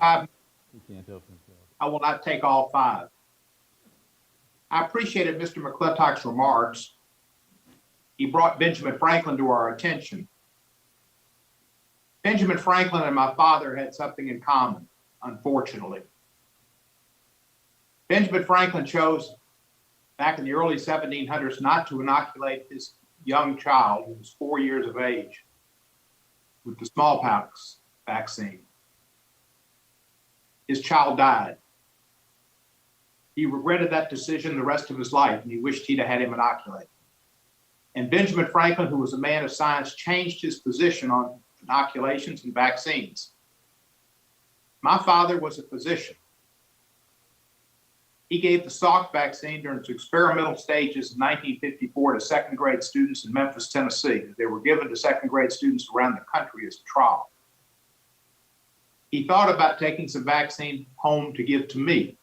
5. He can't help himself. I will not take all 5. I appreciated Mr. McClintock's remarks. He brought Benjamin Franklin to our attention. Benjamin Franklin and my father had something in common, unfortunately. Benjamin Franklin chose back in the early 1700s not to inoculate his young child, who was 4 years of age, with the smallpox vaccine. His child died. He regretted that decision the rest of his life, and he wished he'd have had him inoculated. And Benjamin Franklin, who was a man of science, changed his position on inoculations and vaccines. My father was a physician. He gave the Salk vaccine during its experimental stages in 1954 to second grade students in Memphis, Tennessee. They were given to second grade students around the country as a trial. He thought about taking some vaccine home to give to me.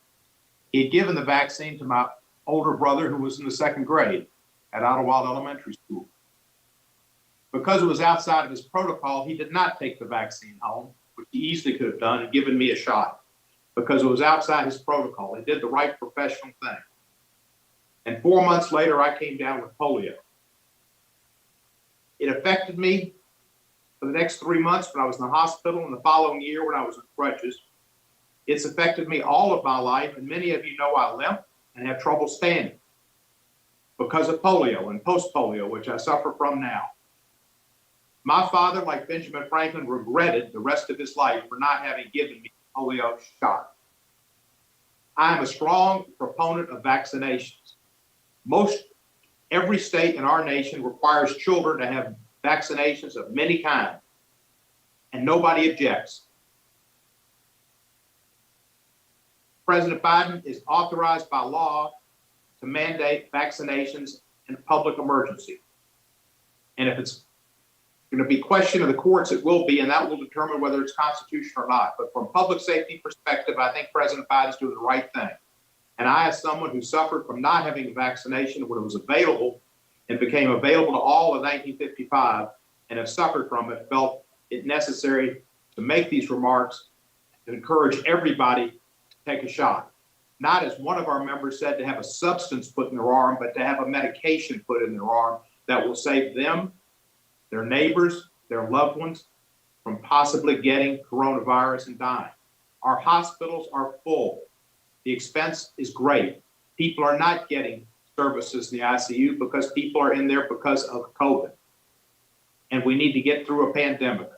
He had given the vaccine to my older brother, who was in the second grade at Idlewild Elementary School. Because it was outside of his protocol, he did not take the vaccine home, which he easily could have done and given me a shot. Because it was outside his protocol. He did the right professional thing. And 4 months later, I came down with polio. It affected me for the next 3 months when I was in the hospital, and the following year when I was on crutches. It's affected me all of my life, and many of you know I limp and have trouble standing because of polio and post-polio, which I suffer from now. My father, like Benjamin Franklin, regretted the rest of his life for not having given me the polio shot. I am a strong proponent of vaccinations. Every state in our nation requires children to have vaccinations of many kinds, and nobody objects. President Biden is authorized by law to mandate vaccinations in a public emergency. And if it's going to be question of the courts, it will be, and that will determine whether it's constitutional or not. But from public safety perspective, I think President Biden's doing the right thing. And I, as someone who suffered from not having a vaccination when it was available and became available to all in 1955 and have suffered from it, felt it necessary to make these remarks and encourage everybody to take a shot. Not, as one of our members said, to have a substance put in their arm, but to have a medication put in their arm that will save them, their neighbors, their loved ones from possibly getting coronavirus and dying. Our hospitals are full. The expense is great. People are not getting services in the ICU because people are in there because of COVID. And we need to get through a pandemic.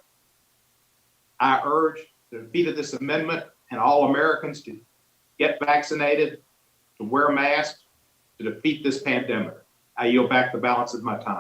I urge the defeat of this amendment and all Americans to get vaccinated, to wear masks, to defeat this pandemic. I yield back the balance of my time.